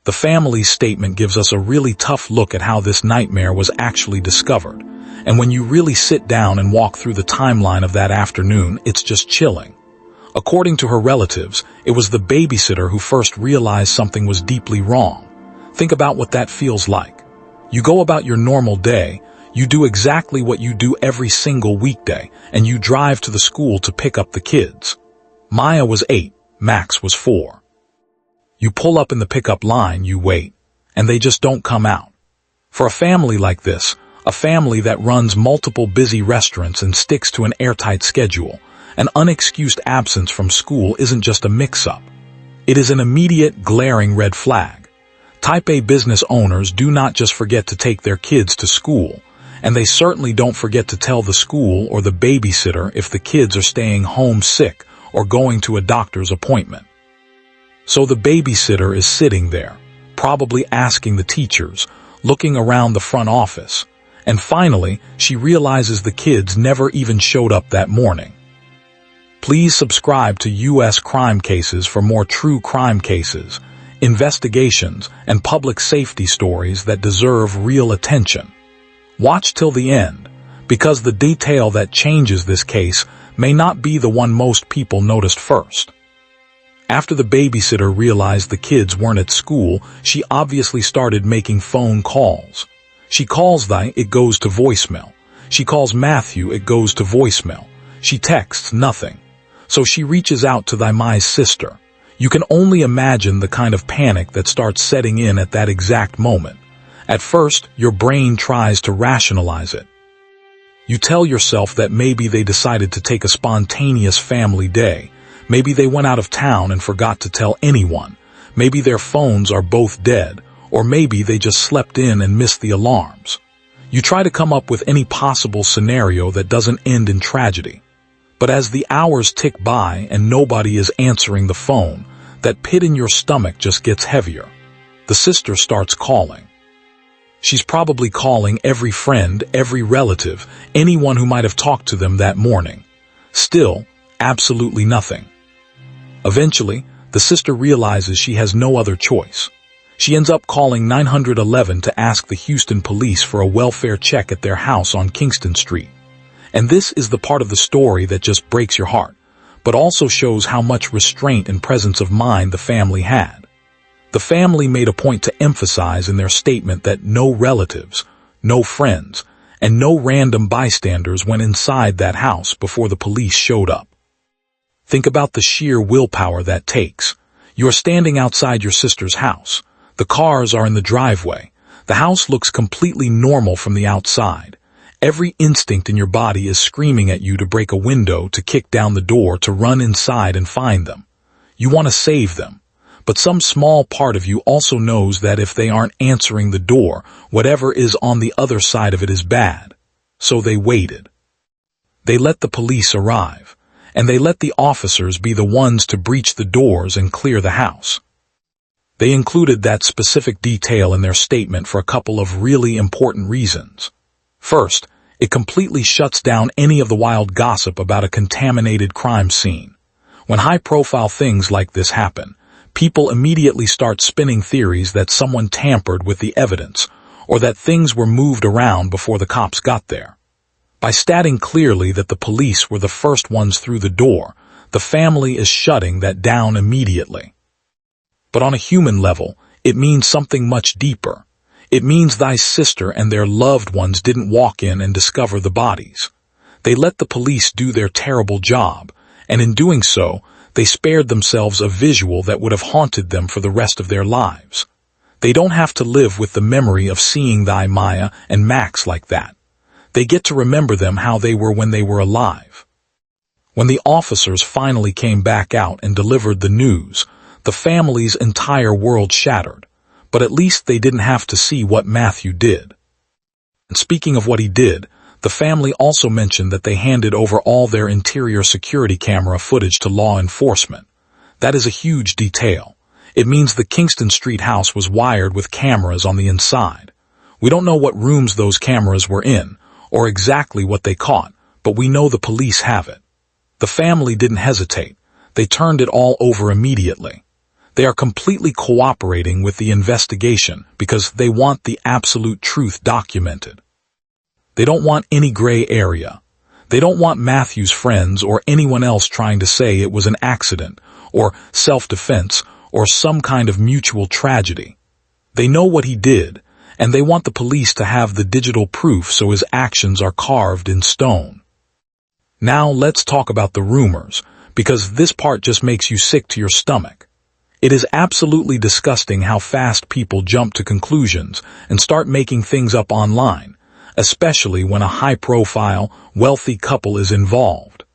The family's statement gives us a really tough look at how this nightmare was actually discovered. And when you really sit down and walk through the timeline of that afternoon, it's just chilling. According to her relatives, it was the babysitter who first realized something was deeply wrong. Think about what that feels like. You go about your normal day, you do exactly what you do every single weekday, and you drive to the school to pick up the kids. Maya was 8, Max was 4. You pull up in the pickup line, you wait, and they just don't come out. For a family like this, a family that runs multiple busy restaurants and sticks to an airtight schedule, an unexcused absence from school isn't just a mix-up. It is an immediate, glaring red flag. Type A business owners do not just forget to take their kids to school, and they certainly don't forget to tell the school or the babysitter if the kids are staying home sick or going to a doctor's appointment. So the babysitter is sitting there, probably asking the teachers, looking around the front office, and finally, she realizes the kids never even showed up that morning. Please subscribe to U.S. Crime Cases for more true crime cases, investigations, and public safety stories that deserve real attention. Watch till the end, because the detail that changes this case may not be the one most people noticed first. After the babysitter realized the kids weren't at school, she obviously started making phone calls. She calls Di, it goes to voicemail. She calls Matthew, it goes to voicemail. She texts, nothing. So she reaches out to Mai's sister. You can only imagine the kind of panic that starts setting in at that exact moment. At first, your brain tries to rationalize it. You tell yourself that maybe they decided to take a spontaneous family day. Maybe they went out of town and forgot to tell anyone. Maybe their phones are both dead, or maybe they just slept in and missed the alarms. You try to come up with any possible scenario that doesn't end in tragedy. But as the hours tick by and nobody is answering the phone, that pit in your stomach just gets heavier. The sister starts calling. She's probably calling every friend, every relative, anyone who might have talked to them that morning. Still, absolutely nothing. Eventually, the sister realizes she has no other choice. She ends up calling 911 to ask the Houston police for a welfare check at their house on Kingston Street. And this is the part of the story that just breaks your heart, but also shows how much restraint and presence of mind the family had. The family made a point to emphasize in their statement that no relatives, no friends, and no random bystanders went inside that house before the police showed up. Think about the sheer willpower that takes. You're standing outside your sister's house. The cars are in the driveway. The house looks completely normal from the outside. Every instinct in your body is screaming at you to break a window, to kick down the door, to run inside and find them. You want to save them. But some small part of you also knows that if they aren't answering the door, whatever is on the other side of it is bad. So they waited. They let the police arrive, and they let the officers be the ones to breach the doors and clear the house. They included that specific detail in their statement for a couple of really important reasons. First, it completely shuts down any of the wild gossip about a contaminated crime scene. When high-profile things like this happen, people immediately start spinning theories that someone tampered with the evidence, or that things were moved around before the cops got there. By stating clearly that the police were the first ones through the door, the family is shutting that down immediately. But on a human level, it means something much deeper. It means thy sister and their loved ones didn't walk in and discover the bodies. They let the police do their terrible job, and in doing so, they spared themselves a visual that would have haunted them for the rest of their lives. They don't have to live with the memory of seeing thy Maya and Max like that. They get to remember them how they were when they were alive. When the officers finally came back out and delivered the news, the family's entire world shattered. But at least they didn't have to see what Matthew did. And speaking of what he did, the family also mentioned that they handed over all their interior security camera footage to law enforcement. That is a huge detail. It means the Kingston Street house was wired with cameras on the inside. We don't know what rooms those cameras were in, or exactly what they caught, but we know the police have it. The family didn't hesitate. They turned it all over immediately. They are completely cooperating with the investigation because they want the absolute truth documented. They don't want any gray area. They don't want Matthew's friends or anyone else trying to say it was an accident or self-defense or some kind of mutual tragedy. They know what he did, and they want the police to have the digital proof so his actions are carved in stone. Now let's talk about the rumors, because this part just makes you sick to your stomach. It is absolutely disgusting how fast people jump to conclusions and start making things up online, especially when a high-profile, wealthy couple is involved.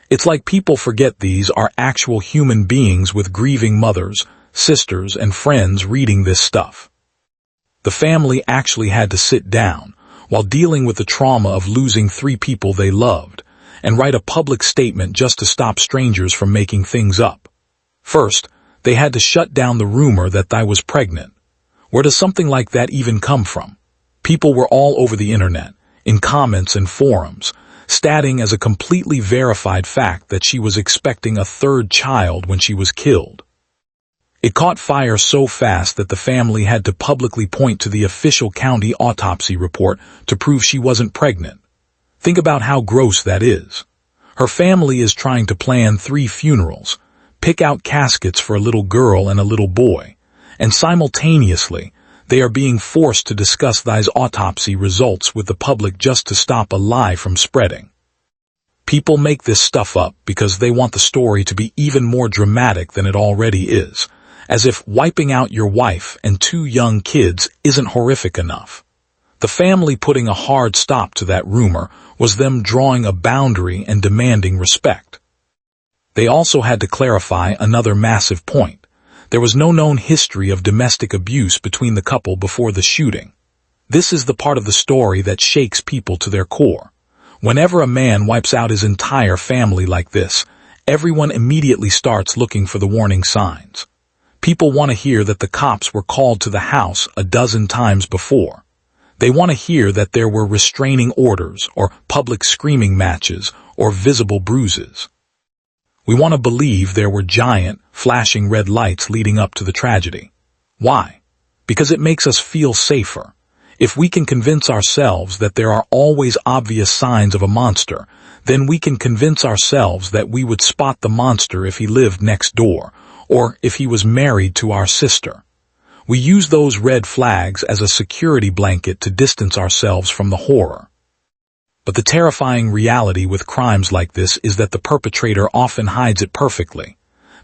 It's like people forget these are actual human beings with grieving mothers, sisters, and friends reading this stuff. The family actually had to sit down, while dealing with the trauma of losing 3 people they loved, and write a public statement just to stop strangers from making things up. First, they had to shut down the rumor that I was pregnant. Where does something like that even come from? People were all over the internet, in comments and forums, stating as a completely verified fact that she was expecting a 3rd child when she was killed. It caught fire so fast that the family had to publicly point to the official county autopsy report to prove she wasn't pregnant. Think about how gross that is. Her family is trying to plan 3 funerals, pick out caskets for a little girl and a little boy, and simultaneously, they are being forced to discuss these autopsy results with the public just to stop a lie from spreading. People make this stuff up because they want the story to be even more dramatic than it already is, as if wiping out your wife and 2 young kids isn't horrific enough. The family putting a hard stop to that rumor was them drawing a boundary and demanding respect. They also had to clarify another massive point. There was no known history of domestic abuse between the couple before the shooting. This is the part of the story that shakes people to their core. Whenever a man wipes out his entire family like this, everyone immediately starts looking for the warning signs. People want to hear that the cops were called to the house a dozen times before. They want to hear that there were restraining orders or public screaming matches or visible bruises. We want to believe there were giant, flashing red lights leading up to the tragedy. Why? Because it makes us feel safer. If we can convince ourselves that there are always obvious signs of a monster, then we can convince ourselves that we would spot the monster if he lived next door, or if he was married to our sister. We use those red flags as a security blanket to distance ourselves from the horror. But the terrifying reality with crimes like this is that the perpetrator often hides it perfectly.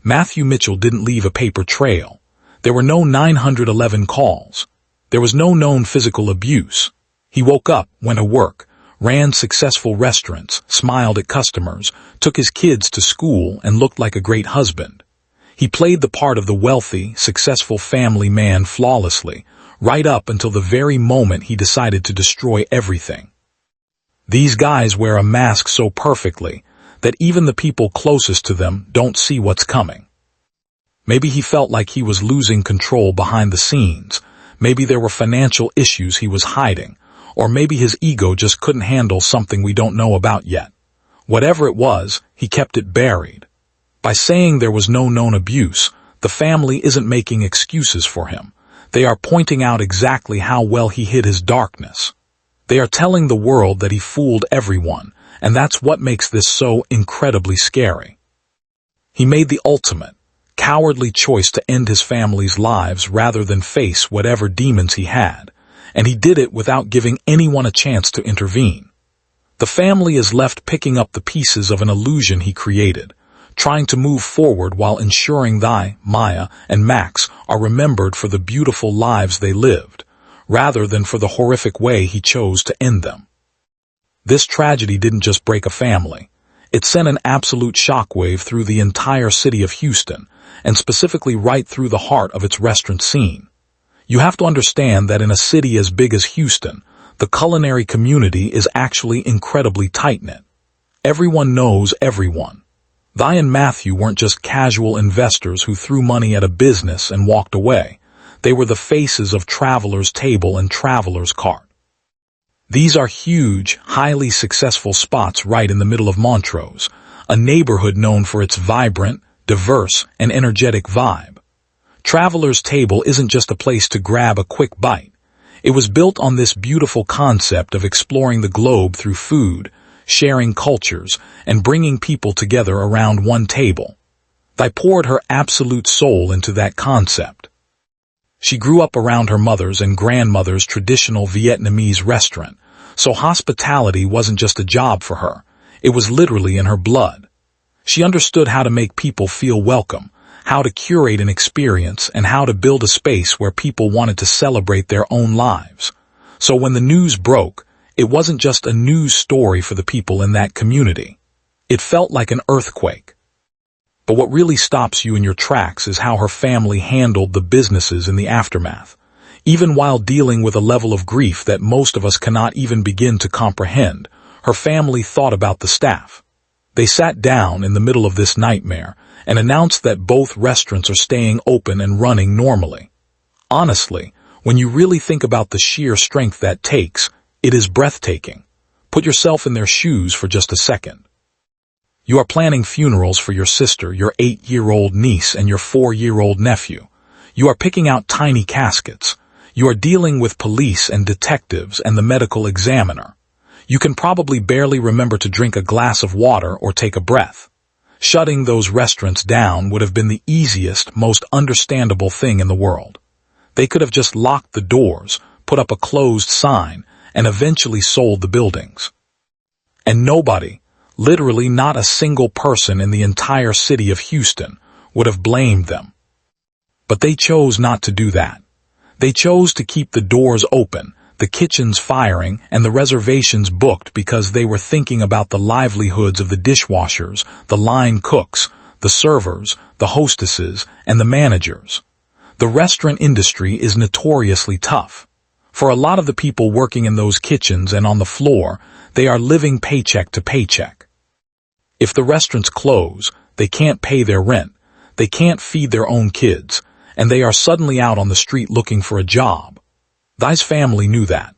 Matthew Mitchell didn't leave a paper trail. There were no 911 calls. There was no known physical abuse. He woke up, went to work, ran successful restaurants, smiled at customers, took his kids to school, and looked like a great husband. He played the part of the wealthy, successful family man flawlessly, right up until the very moment he decided to destroy everything. These guys wear a mask so perfectly that even the people closest to them don't see what's coming. Maybe he felt like he was losing control behind the scenes. Maybe there were financial issues he was hiding, or maybe his ego just couldn't handle something we don't know about yet. Whatever it was, he kept it buried. By saying there was no known abuse, the family isn't making excuses for him. They are pointing out exactly how well he hid his darkness. They are telling the world that he fooled everyone, and that's what makes this so incredibly scary. He made the ultimate, cowardly choice to end his family's lives rather than face whatever demons he had, and he did it without giving anyone a chance to intervene. The family is left picking up the pieces of an illusion he created, trying to move forward while ensuring Maya, and Max are remembered for the beautiful lives they lived, rather than for the horrific way he chose to end them. This tragedy didn't just break a family. It sent an absolute shockwave through the entire city of Houston, and specifically right through the heart of its restaurant scene. You have to understand that in a city as big as Houston, the culinary community is actually incredibly tight-knit. Everyone knows everyone. Vi and Matthew weren't just casual investors who threw money at a business and walked away. They were the faces of Traveler's Table and Traveler's Cart. These are huge, highly successful spots right in the middle of Montrose, a neighborhood known for its vibrant, diverse, and energetic vibe. Traveler's Table isn't just a place to grab a quick bite. It was built on this beautiful concept of exploring the globe through food, sharing cultures, and bringing people together around one table. They poured her absolute soul into that concept. She grew up around her mother's and grandmother's traditional Vietnamese restaurant, so hospitality wasn't just a job for her, it was literally in her blood. She understood how to make people feel welcome, how to curate an experience, and how to build a space where people wanted to celebrate their own lives. So when the news broke, it wasn't just a news story for the people in that community. It felt like an earthquake. But what really stops you in your tracks is how her family handled the businesses in the aftermath. Even while dealing with a level of grief that most of us cannot even begin to comprehend, her family thought about the staff. They sat down in the middle of this nightmare and announced that both restaurants are staying open and running normally. Honestly, when you really think about the sheer strength that takes, it is breathtaking. Put yourself in their shoes for just a second. You are planning funerals for your sister, your 8-year-old niece, and your 4-year-old nephew. You are picking out tiny caskets. You are dealing with police and detectives and the medical examiner. You can probably barely remember to drink a glass of water or take a breath. Shutting those restaurants down would have been the easiest, most understandable thing in the world. They could have just locked the doors, put up a closed sign, and eventually sold the buildings. And nobody, literally not a single person in the entire city of Houston, would have blamed them. But they chose not to do that. They chose to keep the doors open, the kitchens firing, and the reservations booked because they were thinking about the livelihoods of the dishwashers, the line cooks, the servers, the hostesses, and the managers. The restaurant industry is notoriously tough. For a lot of the people working in those kitchens and on the floor, they are living paycheck to paycheck. If the restaurants close, they can't pay their rent, they can't feed their own kids, and they are suddenly out on the street looking for a job. Thy's family knew that.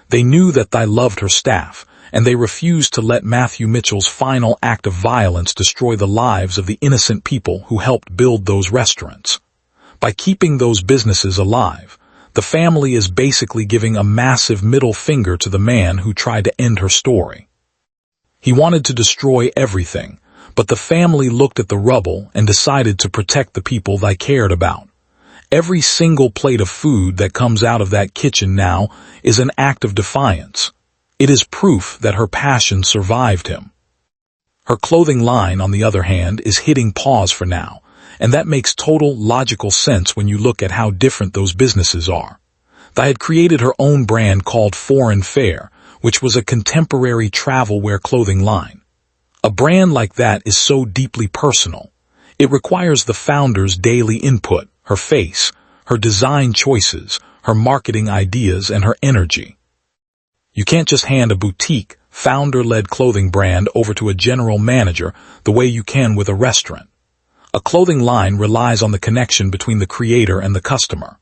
They knew that Thy loved her staff, and they refused to let Matthew Mitchell's final act of violence destroy the lives of the innocent people who helped build those restaurants. By keeping those businesses alive, the family is basically giving a massive middle finger to the man who tried to end her story. He wanted to destroy everything, but the family looked at the rubble and decided to protect the people they cared about. Every single plate of food that comes out of that kitchen now is an act of defiance. It is proof that her passion survived him. Her clothing line, on the other hand, is hitting pause for now, and that makes total logical sense when you look at how different those businesses are. They had created her own brand called Foreign Fare, which was a contemporary travel wear clothing line. A brand like that is so deeply personal. It requires the founder's daily input, her face, her design choices, her marketing ideas, and her energy. You can't just hand a boutique, founder-led clothing brand over to a general manager the way you can with a restaurant. A clothing line relies on the connection between the creator and the customer.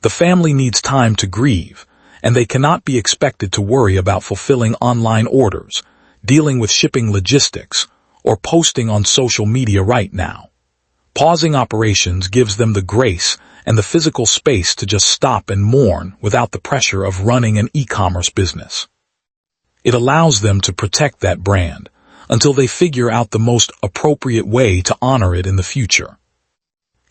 The family needs time to grieve, and they cannot be expected to worry about fulfilling online orders, dealing with shipping logistics, or posting on social media right now. Pausing operations gives them the grace and the physical space to just stop and mourn without the pressure of running an e-commerce business. It allows them to protect that brand until they figure out the most appropriate way to honor it in the future.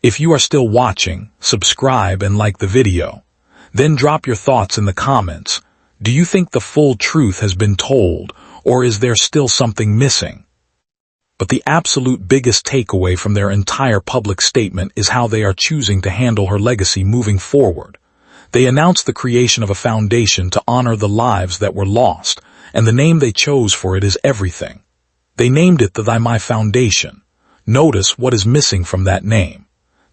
If you are still watching, subscribe and like the video. Then drop your thoughts in the comments. Do you think the full truth has been told, or is there still something missing? But the absolute biggest takeaway from their entire public statement is how they are choosing to handle her legacy moving forward. They announced the creation of a foundation to honor the lives that were lost, and the name they chose for it is everything. They named it the Thy My Foundation. Notice what is missing from that name.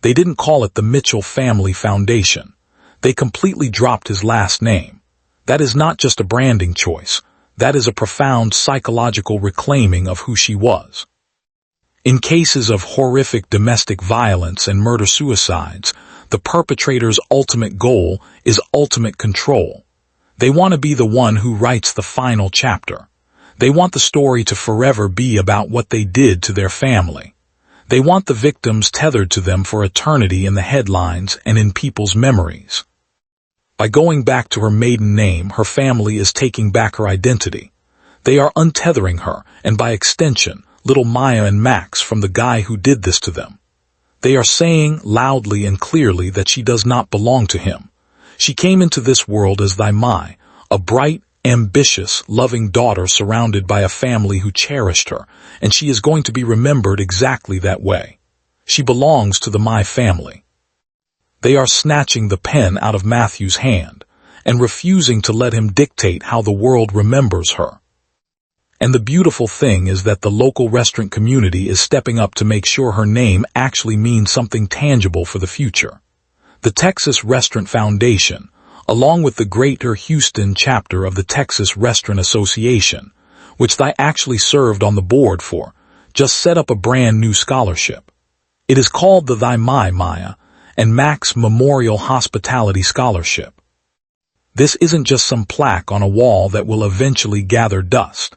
They didn't call it the Mitchell Family Foundation. They completely dropped his last name. That is not just a branding choice. That is a profound psychological reclaiming of who she was. In cases of horrific domestic violence and murder-suicides, the perpetrator's ultimate goal is ultimate control. They want to be the one who writes the final chapter. They want the story to forever be about what they did to their family. They want the victims tethered to them for eternity in the headlines and in people's memories. By going back to her maiden name, her family is taking back her identity. They are untethering her, and by extension, little Maya and Max, from the guy who did this to them. They are saying loudly and clearly that she does not belong to him. She came into this world as thy Mai, a bright, ambitious, loving daughter surrounded by a family who cherished her, and she is going to be remembered exactly that way. She belongs to the Mai family. They are snatching the pen out of Matthew's hand and refusing to let him dictate how the world remembers her. And the beautiful thing is that the local restaurant community is stepping up to make sure her name actually means something tangible for the future. The Texas Restaurant Foundation, along with the Greater Houston chapter of the Texas Restaurant Association, which I actually served on the board for, just set up a brand new scholarship. It is called the Thy Mai Maya and Max Memorial Hospitality Scholarship. This isn't just some plaque on a wall that will eventually gather dust.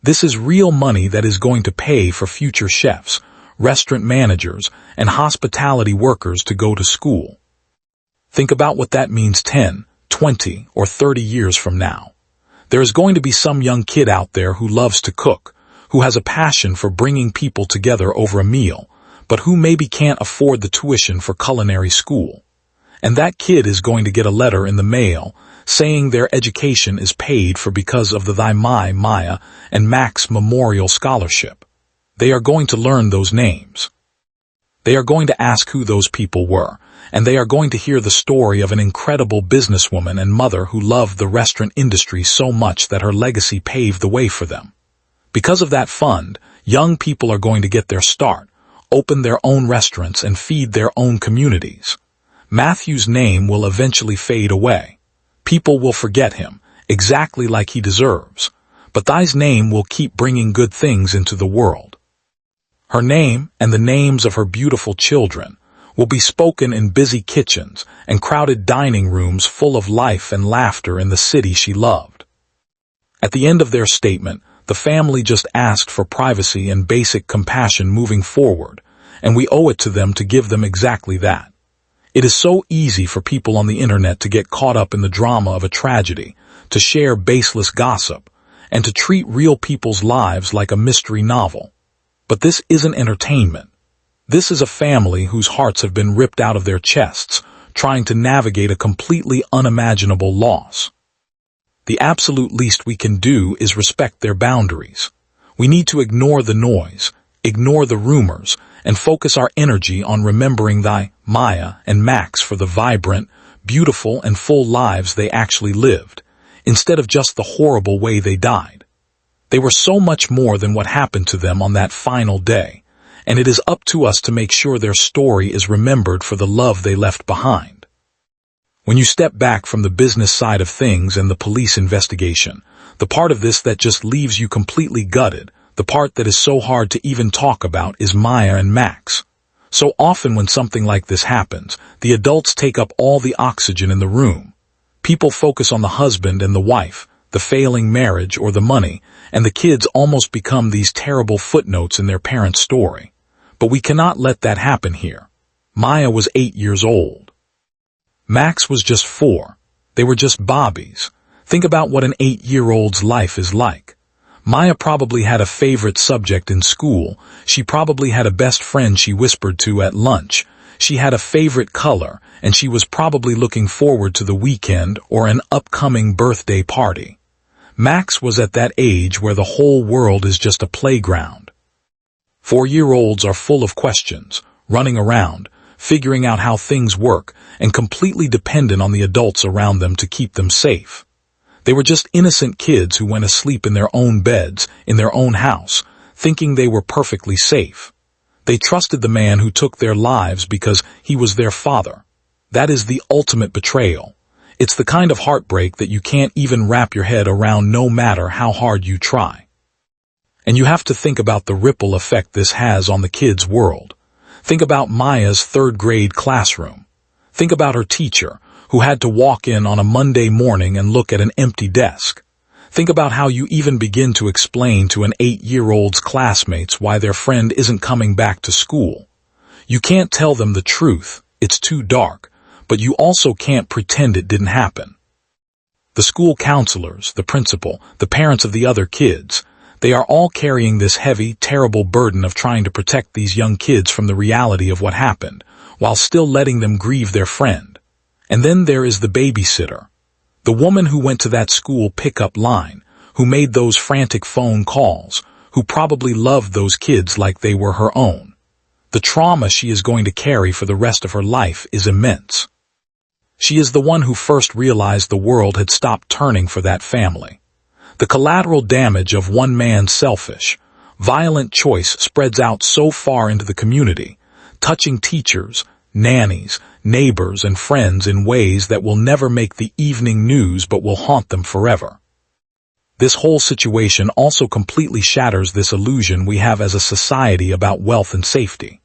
This is real money that is going to pay for future chefs, restaurant managers, and hospitality workers to go to school. Think about what that means 10, 20, or 30 years from now. There is going to be some young kid out there who loves to cook, who has a passion for bringing people together over a meal, but who maybe can't afford the tuition for culinary school. And that kid is going to get a letter in the mail saying their education is paid for because of the Thy Mai Maya and Max Memorial Scholarship. They are going to learn those names. They are going to ask who those people were, and they are going to hear the story of an incredible businesswoman and mother who loved the restaurant industry so much that her legacy paved the way for them. Because of that fund, young people are going to get their start, open their own restaurants, and feed their own communities. Matthew's name will eventually fade away. People will forget him, exactly like he deserves, but Thy's name will keep bringing good things into the world. Her name and the names of her beautiful children will be spoken in busy kitchens and crowded dining rooms full of life and laughter in the city she loved. At the end of their statement, the family just asked for privacy and basic compassion moving forward, and we owe it to them to give them exactly that. It is so easy for people on the internet to get caught up in the drama of a tragedy, to share baseless gossip, and to treat real people's lives like a mystery novel. But this isn't entertainment. This is a family whose hearts have been ripped out of their chests, trying to navigate a completely unimaginable loss. The absolute least we can do is respect their boundaries. We need to ignore the noise, ignore the rumors, and focus our energy on remembering Thy Maya and Max for the vibrant, beautiful, and full lives they actually lived, instead of just the horrible way they died. They were so much more than what happened to them on that final day, and it is up to us to make sure their story is remembered for the love they left behind. When you step back from the business side of things and the police investigation, the part of this that just leaves you completely gutted, the part that is so hard to even talk about, is Maya and Max. So often when something like this happens, the adults take up all the oxygen in the room. People focus on the husband and the wife, the failing marriage or the money, and the kids almost become these terrible footnotes in their parents' story. But we cannot let that happen here. Maya was 8 years old. Max was just 4. They were just bobbies. Think about what an 8-year-old's life is like. Maya probably had a favorite subject in school. She probably had a best friend she whispered to at lunch. She had a favorite color, and she was probably looking forward to the weekend or an upcoming birthday party. Max was at that age where the whole world is just a playground. 4-year-olds are full of questions, running around, figuring out how things work, and completely dependent on the adults around them to keep them safe. They were just innocent kids who went asleep in their own beds, in their own house, thinking they were perfectly safe. They trusted the man who took their lives because he was their father. That is the ultimate betrayal. It's the kind of heartbreak that you can't even wrap your head around no matter how hard you try. And you have to think about the ripple effect this has on the kids' world. Think about Maya's 3rd grade classroom. Think about her teacher, who had to walk in on a Monday morning and look at an empty desk. Think about how you even begin to explain to an 8-year-old's classmates why their friend isn't coming back to school. You can't tell them the truth, it's too dark, but you also can't pretend it didn't happen. The school counselors, the principal, the parents of the other kids, they are all carrying this heavy, terrible burden of trying to protect these young kids from the reality of what happened, while still letting them grieve their friend. And then there is the babysitter. The woman who went to that school pickup line, who made those frantic phone calls, who probably loved those kids like they were her own. The trauma she is going to carry for the rest of her life is immense. She is the one who first realized the world had stopped turning for that family. The collateral damage of one man's selfish, violent choice spreads out so far into the community, touching teachers, nannies, neighbors, and friends in ways that will never make the evening news but will haunt them forever. This whole situation also completely shatters this illusion we have as a society about wealth and safety.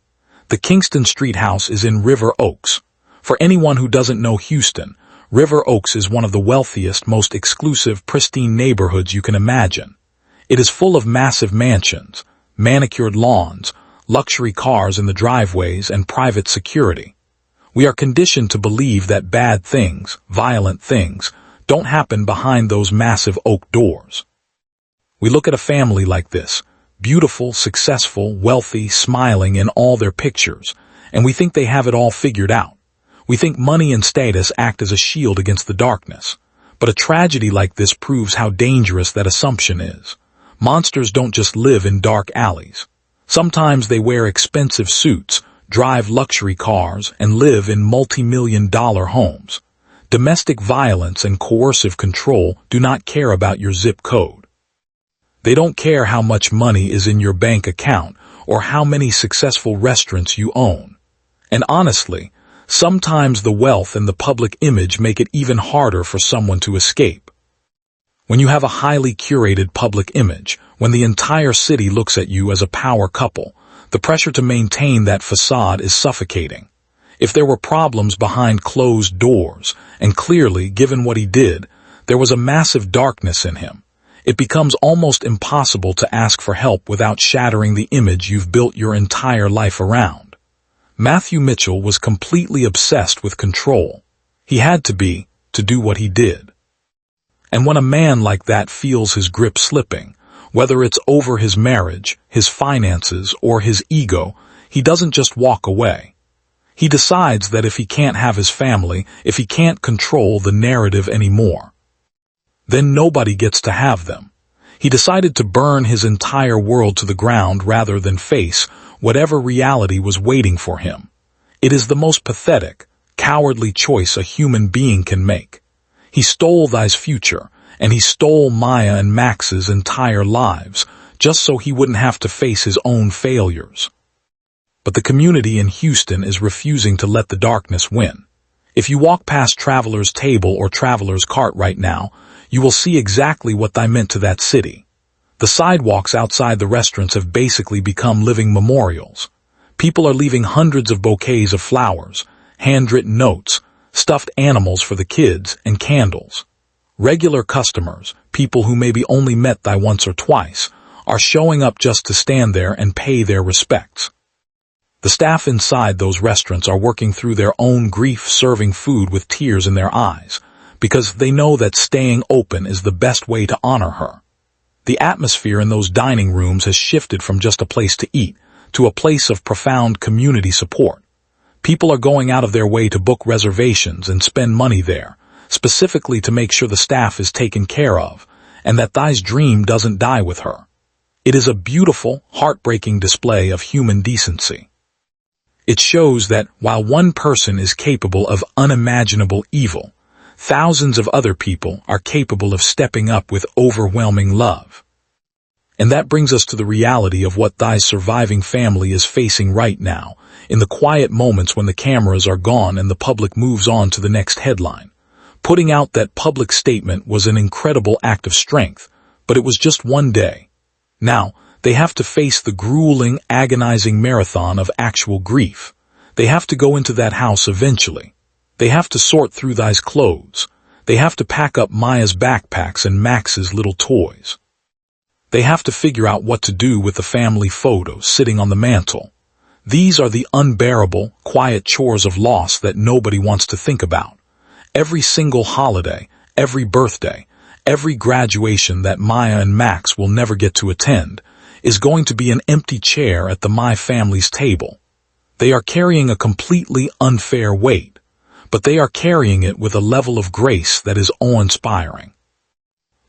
The Kingston Street house is in River Oaks. For anyone who doesn't know Houston, River Oaks is one of the wealthiest, most exclusive, pristine neighborhoods you can imagine. It is full of massive mansions, manicured lawns, luxury cars in the driveways, and private security. We are conditioned to believe that bad things, violent things, don't happen behind those massive oak doors. We look at a family like this, beautiful, successful, wealthy, smiling in all their pictures, and we think they have it all figured out. We think money and status act as a shield against the darkness. But a tragedy like this proves how dangerous that assumption is. Monsters don't just live in dark alleys. Sometimes they wear expensive suits, drive luxury cars, and live in multi-million-dollar homes. Domestic violence and coercive control do not care about your zip code. They don't care how much money is in your bank account or how many successful restaurants you own. And honestly, sometimes the wealth and the public image make it even harder for someone to escape. When you have a highly curated public image, when the entire city looks at you as a power couple, the pressure to maintain that facade is suffocating. If there were problems behind closed doors, and clearly, given what he did, there was a massive darkness in him, it becomes almost impossible to ask for help without shattering the image you've built your entire life around. Matthew Mitchell was completely obsessed with control. He had to be, to do what he did. And when a man like that feels his grip slipping, whether it's over his marriage, his finances, or his ego, he doesn't just walk away. He decides that if he can't have his family, if he can't control the narrative anymore, then nobody gets to have them. He decided to burn his entire world to the ground rather than face whatever reality was waiting for him. It is the most pathetic, cowardly choice a human being can make. He stole Thai's future, and he stole Maya and Max's entire lives, just so he wouldn't have to face his own failures. But the community in Houston is refusing to let the darkness win. If you walk past Traveler's Table or Traveler's Cart right now, you will see exactly what I meant to that city. The sidewalks outside the restaurants have basically become living memorials. People are leaving hundreds of bouquets of flowers, handwritten notes, stuffed animals for the kids, and candles. Regular customers, people who maybe only met Thai once or twice, are showing up just to stand there and pay their respects. The staff inside those restaurants are working through their own grief, serving food with tears in their eyes, because they know that staying open is the best way to honor her. The atmosphere in those dining rooms has shifted from just a place to eat to a place of profound community support. People are going out of their way to book reservations and spend money there, specifically to make sure the staff is taken care of, and that Thai's dream doesn't die with her. It is a beautiful, heartbreaking display of human decency. It shows that while one person is capable of unimaginable evil, thousands of other people are capable of stepping up with overwhelming love. And that brings us to the reality of what Thai's surviving family is facing right now, in the quiet moments when the cameras are gone and the public moves on to the next headline. Putting out that public statement was an incredible act of strength, but it was just one day. Now, they have to face the grueling, agonizing marathon of actual grief. They have to go into that house eventually. They have to sort through Thai's clothes. They have to pack up Maya's backpacks and Max's little toys. They have to figure out what to do with the family photos sitting on the mantle. These are the unbearable, quiet chores of loss that nobody wants to think about. Every single holiday, every birthday, every graduation that Maya and Max will never get to attend is going to be an empty chair at the My Family's table. They are carrying a completely unfair weight, but they are carrying it with a level of grace that is awe-inspiring.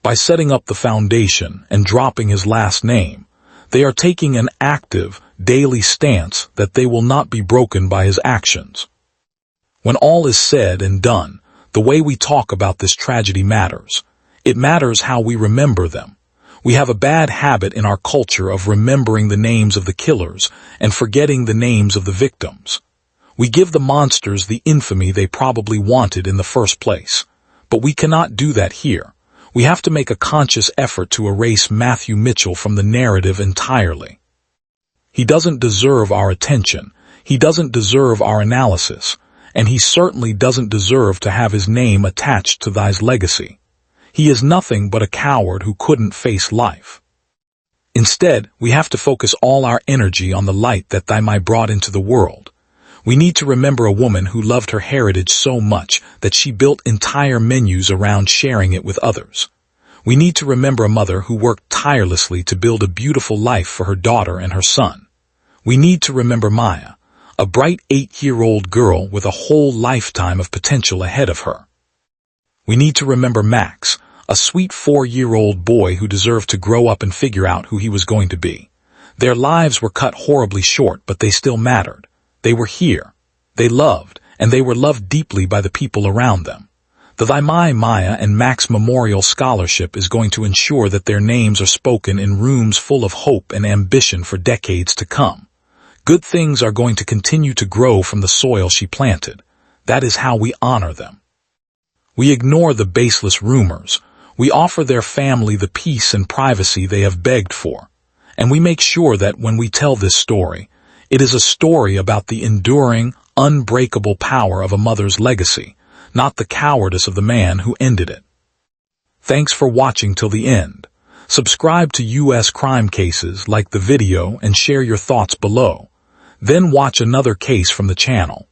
By setting up the foundation and dropping his last name, they are taking an active, daily stance that they will not be broken by his actions. When all is said and done, the way we talk about this tragedy matters. It matters how we remember them. We have a bad habit in our culture of remembering the names of the killers and forgetting the names of the victims. We give the monsters the infamy they probably wanted in the first place. But we cannot do that here. We have to make a conscious effort to erase Matthew Mitchell from the narrative entirely. He doesn't deserve our attention, he doesn't deserve our analysis, and he certainly doesn't deserve to have his name attached to thy legacy. He is nothing but a coward who couldn't face life. Instead, we have to focus all our energy on the light that thy Mai brought into the world. We need to remember a woman who loved her heritage so much that she built entire menus around sharing it with others. We need to remember a mother who worked tirelessly to build a beautiful life for her daughter and her son. We need to remember Maya, a bright 8-year-old girl with a whole lifetime of potential ahead of her. We need to remember Max, a sweet 4-year-old boy who deserved to grow up and figure out who he was going to be. Their lives were cut horribly short, but they still mattered. They were here. They loved, and they were loved deeply by the people around them. The Thy Mai Maya and Max Memorial Scholarship is going to ensure that their names are spoken in rooms full of hope and ambition for decades to come. Good things are going to continue to grow from the soil she planted. That is how we honor them. We ignore the baseless rumors. We offer their family the peace and privacy they have begged for. And we make sure that when we tell this story, it is a story about the enduring, unbreakable power of a mother's legacy, not the cowardice of the man who ended it. Thanks for watching till the end. Subscribe to U.S. crime cases, like the video, and share your thoughts below. Then watch another case from the channel.